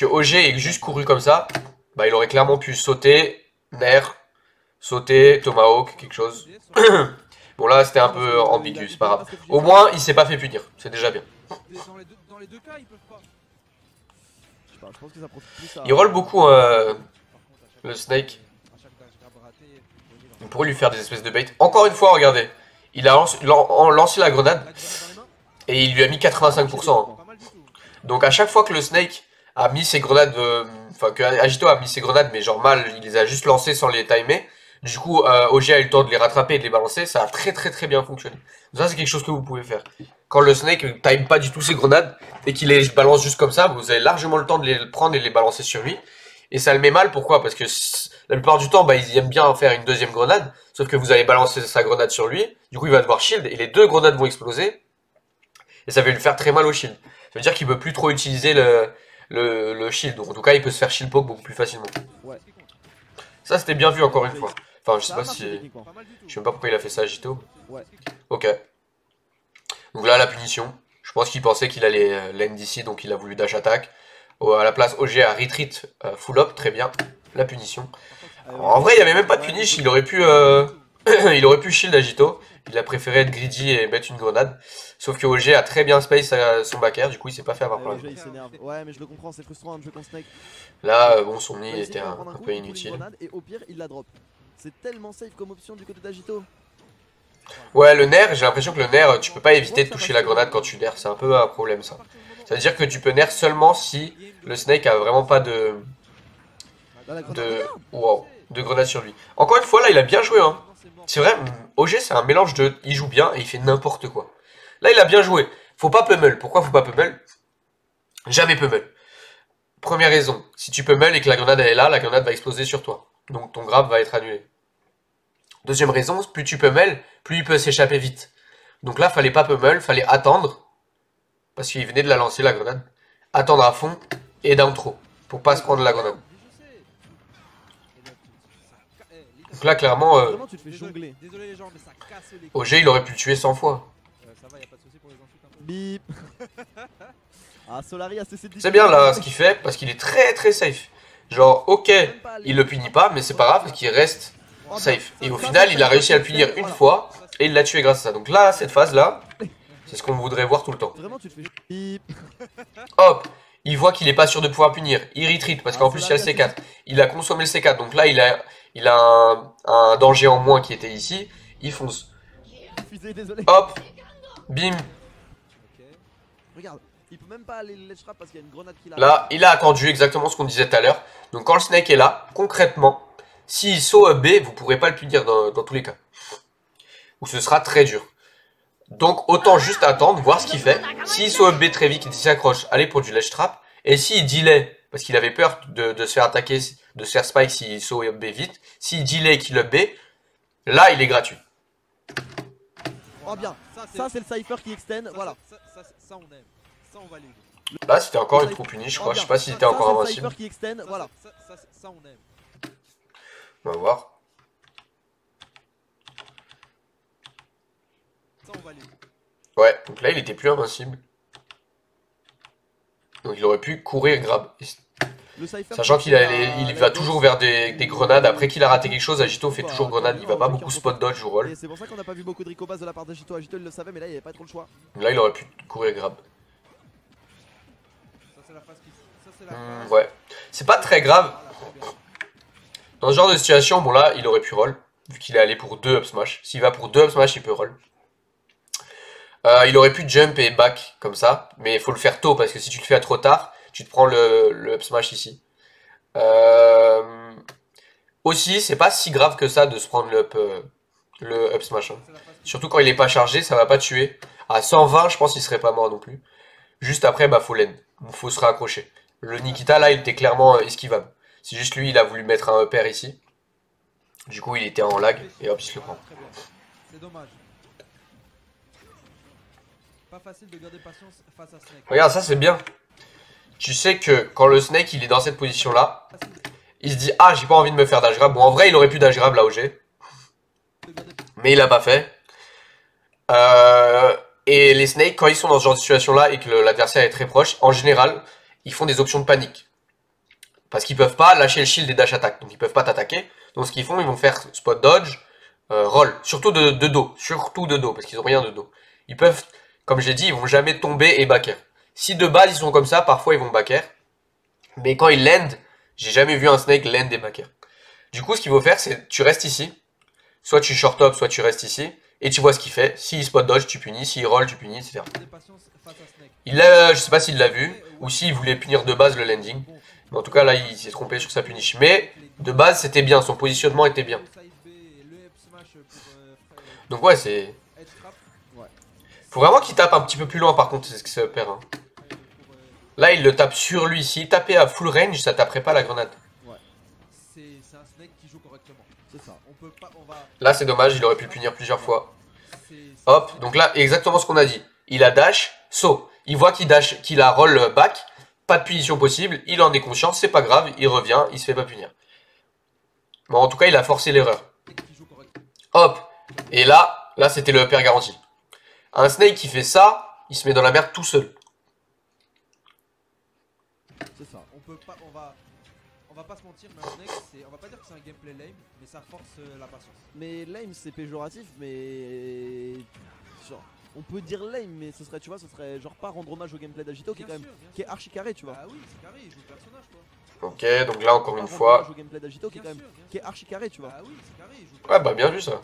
OG ait juste couru comme ça, bah il aurait clairement pu sauter, Nair, sauter, Tomahawk, quelque chose. Bon là c'était un peu ambigu, c'est pas grave. Au moins il s'est pas fait punir, c'est déjà bien. Dans les deux cas, ils peuvent pas. pas. Je pense que ça profite plus à... Il roll beaucoup le Snake. À chaque dash grab raté, On pourrait lui faire des espèces de bait. Encore une fois, regardez. Il a lancé la grenade et il lui a mis 85%. Hein. pas mal du tout. Donc à chaque fois que le Snake a mis ses grenades, enfin que Agito a mis ses grenades, mais genre mal, il les a juste lancées sans les timer. Du coup, OG a eu le temps de les rattraper et de les balancer. Ça a très bien fonctionné. Donc ça, c'est quelque chose que vous pouvez faire. Quand le Snake ne time pas du tout ses grenades et qu'il les balance juste comme ça, vous avez largement le temps de les prendre et de les balancer sur lui. Et ça le met mal, pourquoi? Parce que la plupart du temps, bah, ils aiment bien faire une deuxième grenade. Sauf que vous allez balancer sa grenade sur lui. Du coup, il va devoir shield et les deux grenades vont exploser. Et ça va lui faire très mal au shield. Ça veut dire qu'il ne peut plus trop utiliser le shield. Donc en tout cas, il peut se faire shield poke beaucoup plus facilement. Ouais. Ça, c'était bien vu encore une fois. Enfin, je sais Ça a pas marché si... techniquement. Pas mal du tout. Je sais même pas pourquoi il a fait ça, Agito. Ouais. Ok. Donc là, la punition. Je pense qu'il pensait qu'il allait land d'ici, donc il a voulu dash attack. À la place, OG a retreat full up, très bien. La punition. En vrai, il n'y avait même pas de punish, il aurait pu il aurait pu shield Agito. Il a préféré être greedy et mettre une grenade. Sauf que OG a très bien space son back air, du coup il s'est pas fait avoir par Il s'énerve. Ouais, mais je le comprends, c'est frustrant de jouer contre Snake. Là, bon, son nid Il était un coup, peu il fout une inutile. grenade, et au pire, il la drop. C'est tellement safe comme option du côté d'Agito. Ouais, le nerf, j'ai l'impression que le nerf, tu peux pas éviter de toucher la grenade quand tu nerfs. C'est un peu un problème ça. Ça veut dire que tu peux nerf seulement si le Snake a vraiment pas de grenade sur lui. Encore une fois, là, il a bien joué, hein. C'est vrai, OG, c'est un mélange de... Il joue bien et il fait n'importe quoi. Là, il a bien joué. Faut pas pummel. Pourquoi faut pas pummel? Jamais pummel. Première raison, si tu pummel et que la grenade elle est là, la grenade va exploser sur toi. Donc ton grab va être annulé. Deuxième raison, plus tu pummel, plus il peut s'échapper vite. Donc là, fallait pas pummel, fallait attendre. Parce qu'il venait de la lancer, la grenade. Attendre à fond et down trop. Pour pas se prendre la grenade. Donc là, clairement, Vraiment, tu te fais jongler. Désolé les gens, mais ça casse les couilles. OG, il aurait pu le tuer 100 fois. Ça va, y a pas de soucis pour les insultes un peu. Bip. Ah, Solari a cessé de C'est bien là ce qu'il fait parce qu'il est très safe. Genre, ok, il le punit pas, mais c'est pas grave parce qu'il reste safe. Et au final, il a réussi à le punir une fois et il l'a tué grâce à ça. Donc là, cette phase là, c'est ce qu'on voudrait voir tout le temps. Vraiment, tu te fais bip. Hop, il voit qu'il est pas sûr de pouvoir punir. Il retreat parce qu'en plus il y a le C4. Il a consommé le C4, donc là il a un danger en moins qui était ici. Il fonce. Désolé. Hop, bim. Regarde, il peut même pas aller le ledge trap parce qu'il y a une grenade qui l'a. Là, il a attendu exactement ce qu'on disait tout à l'heure. Donc quand le Snake est là, concrètement, s'il saut up B, vous pourrez pas le punir dans tous les cas. Ou ce sera très dur. Donc autant juste attendre, voir ce qu'il fait. S'il saut up B très vite, il s'accroche, aller pour du ledge trap. Et s'il delay, parce qu'il avait peur de se faire attaquer, de se faire spike s'il saut up B vite. S'il delay et qu'il up B, là il est gratuit. Oh bien, ça c'est le cypher qui extend, voilà. Ça on aime, ça on valide. Là c'était encore une trop puni, je crois. Je sais pas s'il était encore invincible. Cypher qui extend, voilà. Ça on aime. On va voir. Ça on valide. Ouais, donc là il était plus invincible. Donc il aurait pu courir grab. Sachant qu'il va toujours vers des grenades. Après qu'il a raté quelque chose, Agito fait toujours grenade. Il va pas beaucoup spot dodge ou roll. C'est pour ça qu'on n'a pas vu beaucoup de recobas de la part d'Agito. Agito il le savait, mais là il avait pas trop le choix. Là il aurait pu courir grab. Ça c'est la phase qui... Ça c'est la phase... Ouais. C'est pas très grave. Dans ce genre de situation, bon là il aurait pu roll. Vu qu'il est allé pour 2 up smash. S'il va pour 2 up smash, il peut roll. Il aurait pu jump et back comme ça. Mais il faut le faire tôt parce que si tu le fais trop tard, tu te prends le up smash ici. Aussi, c'est pas si grave que ça de se prendre le up smash. Hein. Surtout quand il est pas chargé, ça va pas tuer. À 120, je pense qu'il serait pas mort non plus. Juste après, bah faut l'end. Faut se raccrocher. Le Nikita là, il était clairement esquivable. C'est juste lui, il a voulu mettre un upper ici. Du coup, il était en lag et hop, il se le prend. C'est dommage. Pas facile de garder patience face à Snake. Regarde, ça c'est bien. Tu sais que quand le Snake il est dans cette position là, il se dit ah j'ai pas envie de me faire dash grab. Bon en vrai il aurait pu dash grab là OG. Mais il a pas fait. Et les Snakes quand ils sont dans ce genre de situation là et que l'adversaire est très proche, en général ils font des options de panique. Parce qu'ils peuvent pas lâcher le shield des dash attack. Donc ils peuvent pas t'attaquer. Donc ce qu'ils font, ils vont faire spot dodge, roll. Surtout de dos. Surtout de dos parce qu'ils ont rien de dos. Ils peuvent, comme j'ai dit, ils vont jamais tomber et back air. Si de base ils sont comme ça, parfois ils vont back air. Mais quand il land, j'ai jamais vu un Snake land des backers. Du coup, ce qu'il faut faire, c'est tu restes ici. Soit tu short up, soit tu restes ici. Et tu vois ce qu'il fait. S'il spot dodge, tu punis. S'il roll, tu punis, etc. Il a, je sais pas s'il l'a vu. Ou s'il voulait punir de base le landing. Mais en tout cas, là, il s'est trompé sur sa punish. Mais de base, c'était bien. Son positionnement était bien. Donc ouais, c'est... Faut vraiment qu'il tape un petit peu plus loin, par contre, c'est ce que ça perd. Hein. Là, il le tape sur lui. S'il tapait à full range, ça taperait pas la grenade. Ouais. C'est un Snake qui joue correctement. C'est ça. On peut pas, Là, c'est dommage, il aurait pu le punir plusieurs fois. Hop, donc là, exactement ce qu'on a dit. Il a dash, saut. Il voit qu'il dash, qu'il a roll back. Pas de punition possible. Il en est conscient, c'est pas grave. Il revient, il se fait pas punir. Bon, en tout cas, il a forcé l'erreur. Hop. Et là c'était le upper garanti. Un Snake qui fait ça, il se met dans la merde tout seul. C'est ça. On va pas se mentir, mais un Snake, on va pas dire que c'est un gameplay lame, mais ça force la patience. Mais lame c'est péjoratif, mais genre on peut dire lame, mais ce serait, tu vois, ce serait genre pas rendre hommage au gameplay d'Agito qui est quand même qui est archi carré, tu vois. Ah oui, c'est carré, il joue le personnage quoi. Ok, donc là encore une fois. Au gameplay d'Agito qui est quand même qui est archi carré, tu vois. Ah oui, c'est carré, il joue. Ouais, bah bien vu ça.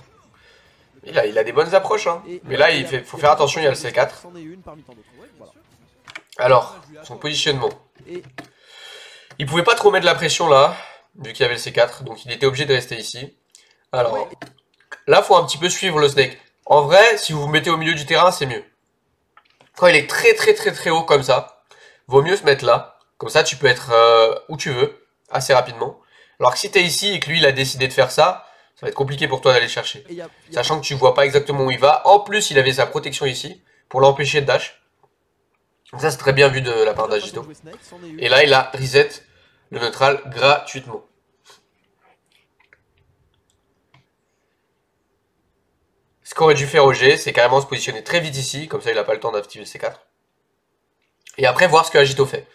Il a des bonnes approches, hein. Mais là, faut faire attention, il y a le C4. Alors, son positionnement. Il pouvait pas trop mettre la pression là, vu qu'il y avait le C4, donc il était obligé de rester ici. Alors, là, faut un petit peu suivre le Snake. En vrai, si vous vous mettez au milieu du terrain, c'est mieux. Quand il est très haut comme ça, vaut mieux se mettre là. Comme ça, tu peux être où tu veux, assez rapidement. Alors que si t'es ici et que lui, il a décidé de faire ça, ça va être compliqué pour toi d'aller chercher. Sachant que tu vois pas exactement où il va. En plus, il avait sa protection ici, pour l'empêcher de dash. Donc ça, c'est très bien vu de la part d'Agito. Et là, il a reset le neutral gratuitement. Ce qu'aurait dû faire OG, c'est carrément se positionner très vite ici, comme ça il n'a pas le temps d'activer le C4. Et après voir ce que Agito fait.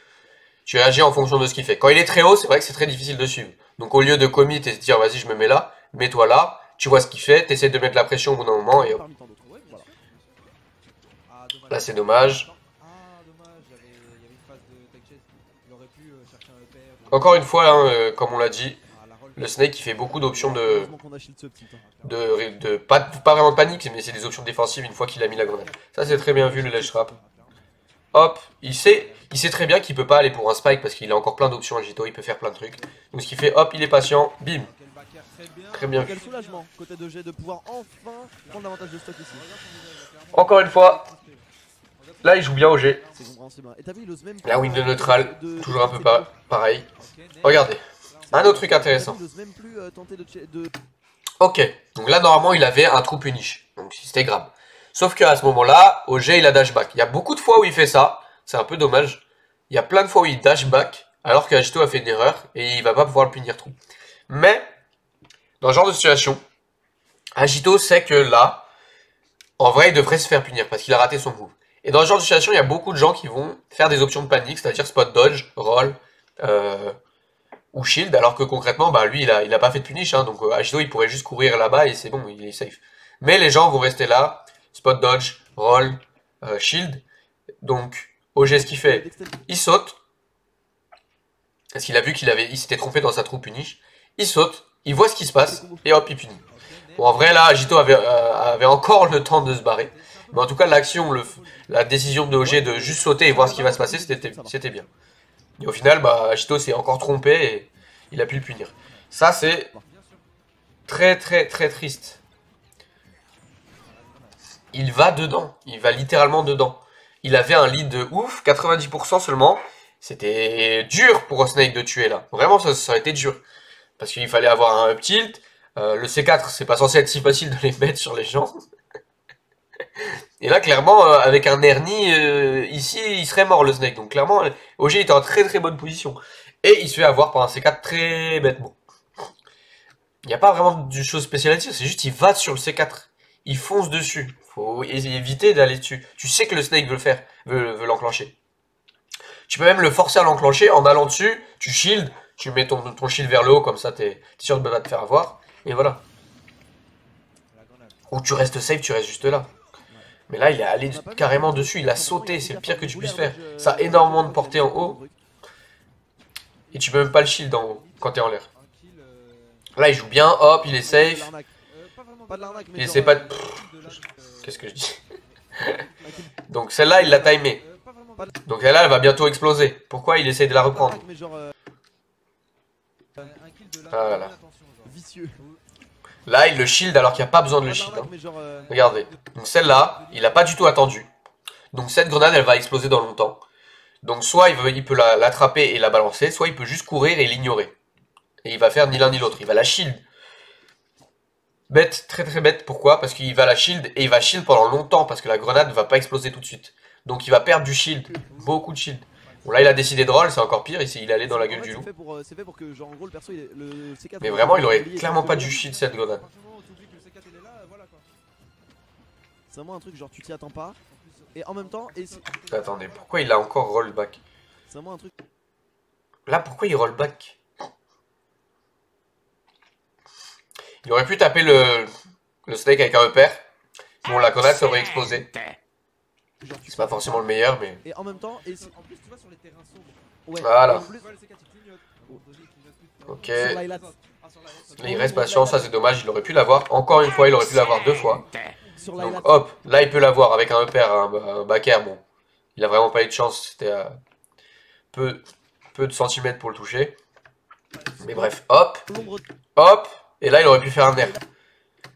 Tu réagis en fonction de ce qu'il fait. Quand il est très haut, c'est vrai que c'est très difficile de suivre. Donc au lieu de commit et se dire vas-y je me mets là, mets-toi là, tu vois ce qu'il fait, tu essaies de mettre la pression au bout d'un moment et hop. Là c'est dommage. Encore une fois, hein, comme on l'a dit, le Snake il fait beaucoup d'options pas vraiment de panique, mais c'est des options défensives une fois qu'il a mis la grenade. Ça c'est très bien vu le ledge trap. Hop, il sait très bien qu'il peut pas aller pour un spike parce qu'il a encore plein d'options Agito, il peut faire plein de trucs. Donc ce qu'il fait, hop, il est patient, bim. Très bien. Quel soulagement côté de G de pouvoir enfin prendre l'avantage de stock ici. Encore une fois, là il joue bien au G. C'est compréhensible. Et t'as vu, il ose même La win de neutral, toujours un peu pareil. Regardez, un autre truc intéressant. Ok, donc là normalement il avait un trou punish, donc c'était grave. Sauf qu'à ce moment-là, OG il a dashback. Il y a beaucoup de fois où il fait ça, c'est un peu dommage. Il y a plein de fois où il dashback, alors que Agito a fait une erreur, et il va pas pouvoir le punir trop. Mais, dans ce genre de situation, Agito sait que là, en vrai il devrait se faire punir, parce qu'il a raté son move. Et dans ce genre de situation, il y a beaucoup de gens qui vont faire des options de panique, c'est-à-dire spot dodge, roll, ou shield, alors que concrètement, bah lui il a pas fait de punish, hein, donc Agito il pourrait juste courir là-bas et c'est bon, il est safe. Mais les gens vont rester là, spot dodge, roll, shield. Donc, OG, ce qu'il fait, il saute. Parce qu'il a vu il s'était trompé dans sa trou punish. Il saute, il voit ce qui se passe, et hop, il punit. Bon, en vrai, là, Agito avait encore le temps de se barrer. Mais en tout cas, l'action, la décision de OG de juste sauter et voir ce qui va se passer, c'était bien. Et au final, bah, Agito s'est encore trompé et il a pu le punir. Ça, c'est très triste. Il va dedans, il va littéralement dedans. Il avait un lead de ouf, 90% seulement. C'était dur pour Snake de tuer là. Vraiment, ça aurait été dur. Parce qu'il fallait avoir un up tilt. Le C4, c'est pas censé être si facile de les mettre sur les gens. Et là, clairement, avec un Ernie, ici, il serait mort le Snake. Donc clairement, OG était en très bonne position. Et il se fait avoir par un C4 très bêtement. Il n'y a pas vraiment de chose spéciale à dire, c'est juste il va sur le C4. Il fonce dessus. Faut éviter d'aller dessus. Tu sais que le Snake veut l'enclencher. Tu peux même le forcer à l'enclencher en allant dessus, tu shield, tu mets ton shield vers le haut, comme ça t'es sûr de ne pas te faire avoir. Et voilà. Ou tu restes safe, tu restes juste là. Mais là, il est allé carrément dessus, il a sauté, c'est le pire que tu puisses faire. Ça a énormément de portée en haut. Et tu peux même pas le shield quand t'es en l'air. Un kill. Là, il joue bien, hop, il est safe. L'arnaque. Pas vraiment Pas de l'arnaque, mais Il genre, essaie pas de... de la- Qu'est-ce que je dis? un kill- Donc celle-là, il l'a timé. Pas vraiment Pas de- Donc celle-là, elle va bientôt exploser. Pourquoi il essaie de la reprendre? l'arnaque, mais genre un kill de la. Ah, voilà. Attention, genre. vicieux. Là, il le shield alors qu'il n'y a pas besoin de Pas le de shield. l'arnaque, Hein. mais genre Regardez. Donc celle-là, il a pas du tout attendu. Donc cette grenade, elle va exploser dans longtemps. Donc soit il peut l'attraper et la balancer, soit il peut juste courir et l'ignorer. Et il va faire ni l'un ni l'autre. Il va la shield. Bête, très très bête. Pourquoi? Parce qu'il va la shield et il va shield pendant longtemps parce que la grenade ne va pas exploser tout de suite. Donc il va perdre du shield. Beaucoup de shield. Bon là il a décidé de roll, c'est encore pire. Ici il est allé dans la gueule En fait, du loup. c'est fait pour que genre en gros le perso le C4. Mais vraiment il aurait oublié, clairement c'est pas que- dû shield cette grenade. Franchement, t'oublies que le C4 il est là, voilà quoi. C'est vraiment un truc genre tu t'y attends pas et en même temps Attendez, pourquoi il a encore roll back? c'est vraiment un truc. Là pourquoi il roll back? Il aurait pu taper le snake avec un repère. Bon la grenade ça aurait explosé. Genre, tu C'est pas forcément le meilleur mais... Et en même temps En plus, tu vois sur les terrains sombres. ouais. Voilà. Et en Tu plus vois le C4 il clignote. Il clignote plus de temps. Ok. sur l'highlight. Ah, sur la lettre. Là, il reste patient, ça c'est dommage, il aurait pu l'avoir. Encore une fois, il aurait pu l'avoir 2 fois. Sur Donc l'highlight. hop, là il peut l'avoir avec un repère, un backer. Bon, il a vraiment pas eu de chance, c'était à peu de centimètres pour le toucher. Mais bref, hop, L'ombre hop, et là il aurait pu faire un nerf.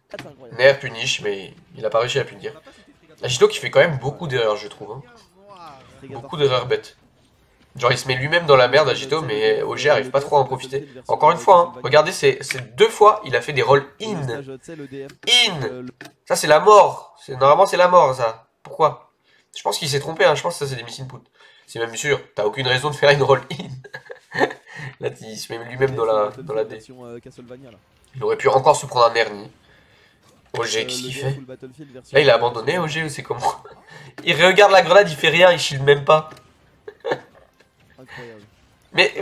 c'est incroyable. Nerf punish, mais il a pas réussi à punir. Agito qui fait quand même beaucoup d'erreurs, je trouve. Hein. Beaucoup d'erreurs bêtes. Genre il se met lui-même dans la merde, Agito, mais OG arrive pas trop à en profiter. Encore une fois, hein, regardez, c'est 2 fois, il a fait des rolls in. Tu sais le DF. In. Ça c'est la mort. Normalement c'est la mort ça. Pourquoi? Je pense qu'il s'est trompé, hein. Je pense que ça c'est des miss input. C'est même sûr, t'as aucune raison de faire une roll in. Là il se met lui-même dans la D. Castlevania là. Il aurait pu encore se prendre un ernie. OG, qu'est-ce qu'il fait? Là il a abandonné OG ou c'est comment? Il regarde la grenade, il fait rien, il shield même pas. Incroyable. Mais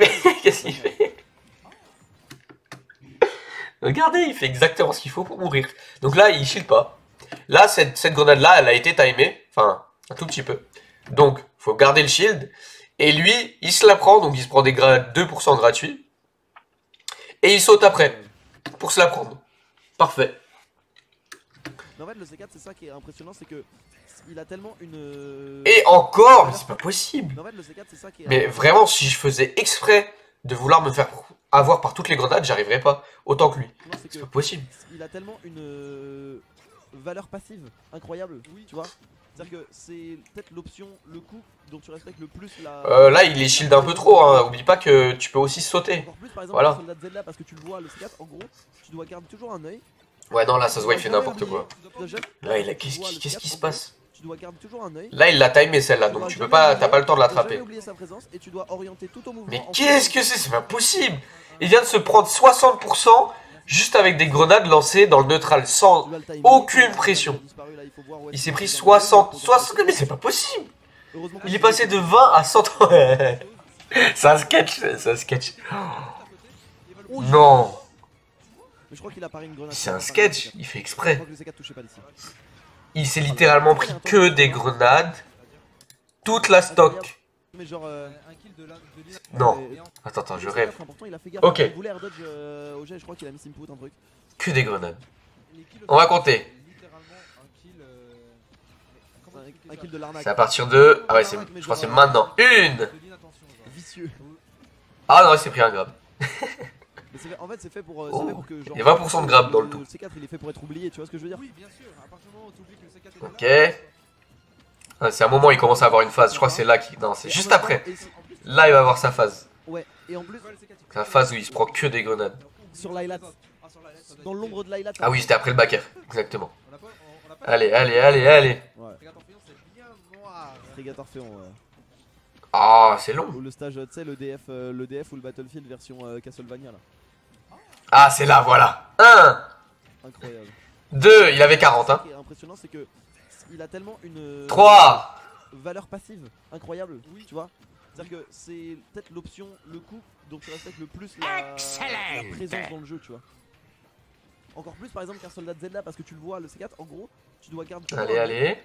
qu'est-ce qu'il fait? Regardez, il fait exactement ce qu'il faut pour mourir. Donc là, il shield pas. Là, cette grenade-là, elle a été timée. Enfin, un tout petit peu. Donc, faut garder le shield. Et lui, il se la prend. Donc, il se prend des 2% gratuits. Et il saute après. Pour se la prendre. Parfait. Mais en fait, le C4, c'est ça qui est impressionnant, c'est que il a tellement une. Et encore, mais c'est pas possible. Mais en fait, le C4, c'est ça qui est. Mais vraiment, si je faisais exprès de vouloir me faire avoir par toutes les grenades, j'arriverais pas autant que lui. Non, c'est C'est que pas possible. il a tellement une valeur passive incroyable, tu vois. C'est-à-dire que c'est peut-être l'option, le coup dont tu respectes le plus la. Là, il est shield un peu trop. Hein. Oublie pas que tu peux aussi sauter. Encore plus, par exemple, Voilà. le soldat de Zelda, parce que tu le vois, le C4, en gros, tu dois garder toujours un œil. Ouais, non, là, ça se voit, il fait n'importe quoi. Là, Tu vois, qu'est-ce qui se passe? Tu dois garder toujours un œil. Là, il l'a timé celle-là, donc tu peux pas, t'as pas le temps de Tu dois l'attraper. jamais oublier sa présence et tu dois orienter tout ton mouvement. Mais en qu'est-ce fonction- que c'est? C'est pas possible! Il vient de se prendre 60% juste avec des grenades lancées dans le neutral, sans Tu dois le timer. aucune pression. Disparu, là, il faut voir où est-ce Il s'est qu'il pris est dans le 60, jeu. 60, mais c'est pas possible! Heureusement que Il est passé de 20 à 100. C'est un sketch, c'est un sketch. Oh, Non! Mais je crois qu'il a pari une grenade. C'est un sketch, il fait Je exprès. crois que le C4 touchait pas d'ici. Il s'est littéralement pris que des grenades. Toute la stock. Mais genre. Un kill de la. Non. Et- Attends, je le rêve. C4, important, il a fait gaffe. Ok. Il voulait air dodge au jet, je crois qu'il a mis input un truc. Que des grenades. Les kills On va compter. littéralement un kill. Comment Un expliquer kill de l'arnaque. C'est à partir de... Ah ouais, je crois que c'est maintenant. Une! ça? Te dis attention, genre. Vicieux. Ah non, il s'est pris un grab. En fait, c'est fait pour, Oh. c'est fait pour que. Genre, Il y a 20% de grab dans le tout. Le C4, il est fait pour être oublié, tu vois ce que je veux dire? Oui, bien sûr, à partir du moment où tu oublies que le C4 est Ok. là. Ah, c'est un moment où il commence à avoir une phase. Je crois que c'est là qu'il... Non, c'est Et en juste même temps, après. et Là, il va avoir sa phase. Ouais, et en plus, C'est la phase où il se prend que des grenades. sur l'highlight, Ah, sur la lettre, ça doit être- dans l'ombre de l'highlight. Ah oui, c'était après le backer. Exactement. On a pas. Allez, allez, allez, allez. Ouais, Regarde, Orphéon, c'est bien noir. Frégate Orphéon, ouais. Ah, c'est long. Ou le stage, tu sais, le DF ou le Battlefield version Castlevania là. Ah, c'est là, voilà. 1, Incroyable. 2, il avait 40, hein. Ce qui est impressionnant, c'est que il a tellement une 3. valeur passive incroyable, tu vois. C'est-à-dire que c'est peut-être l'option, le coup dont tu respectes le plus la présence dans le jeu, tu vois. Encore plus par exemple qu'un soldat de Zelda, parce que tu le vois, le C4, en gros, tu dois garder toujours Allez, un œil. allez.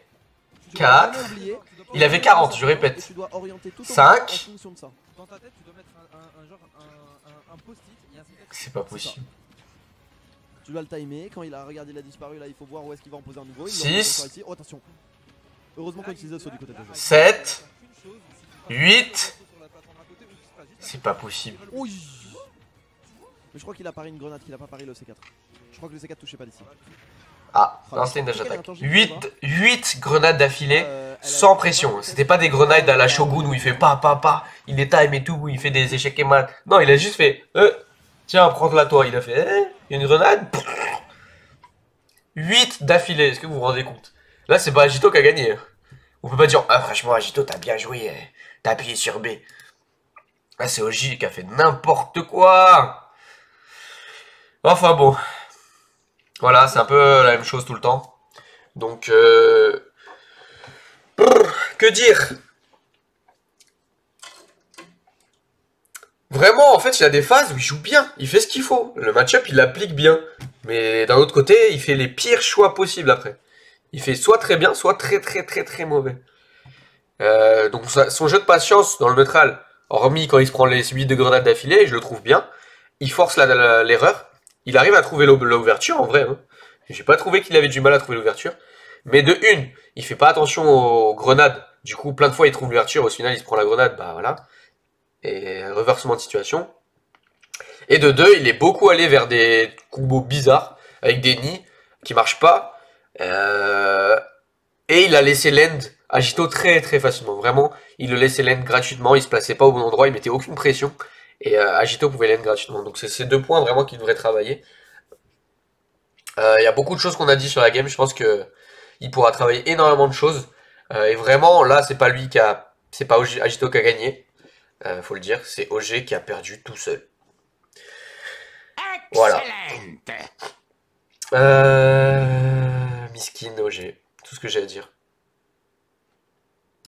Tu dois 4. jamais oublier, Il avait 40, je et répète. tu dois orienter tout ton 5. mouvement en fonction de ça. Dans ta tête, tu dois mettre un post-it et un syntaxe. C'est pas possible. Tu dois le timer, quand il a regardé, il a disparu, là il faut voir où est-ce qu'il va en poser un nouveau. Il le 6. remet encore ici. Oh attention. Heureusement qu'on utilise le saut du côté de jeu. 7. 8. C'est pas possible. Oui. Mais je crois qu'il a paré une grenade, qu'il a pas paré le C4. Je crois que le C4 touchait pas d'ici. Ah, non, c'était une dash attack. 8 grenades d'affilée sans pression. C'était pas des grenades à la Shogun où il fait pa, il les time et tout, où il fait des échecs et mal. Non, il a juste fait tiens, prends-la toi. Il a fait une grenade. 8 d'affilée, est-ce que vous vous rendez compte? Là, c'est pas Agito qui a gagné. On peut pas dire franchement, Agito, t'as bien joué, t'as appuyé sur B. Là, c'est Oji qui a fait n'importe quoi. Enfin bon. Voilà, c'est un peu la même chose tout le temps. Donc, que dire? Vraiment, en fait, il a des phases où il joue bien. Il fait ce qu'il faut. Le match-up, il l'applique bien. Mais d'un autre côté, il fait les pires choix possibles après. Il fait soit très bien, soit très mauvais. Donc, son jeu de patience dans le neutral, hormis quand il se prend les 8 de grenades d'affilée, je le trouve bien. Il force l'erreur. Il arrive à trouver l'ouverture en vrai. Hein. J'ai pas trouvé qu'il avait du mal à trouver l'ouverture. Mais de une, il fait pas attention aux grenades. Du coup, plein de fois, il trouve l'ouverture. Au final, il se prend la grenade. Bah voilà. Et reversement de situation. Et de deux, il est beaucoup allé vers des combos bizarres. Avec des nids qui marchent pas. Et il a laissé l'end Agito très facilement. Vraiment, il le laissait l'end gratuitement. Il se plaçait pas au bon endroit. Il mettait aucune pression. Et Agito pouvait l'end gratuitement. Donc c'est ces 2 points vraiment qu'il devrait travailler. Il y a beaucoup de choses qu'on a dit sur la game. Je pense que il pourra travailler énormément de choses. Et vraiment, là, c'est pas lui c'est pas Agito qui a gagné. Faut le dire, c'est OG qui a perdu tout seul. Voilà. Miskin OG. Tout ce que j'ai à dire.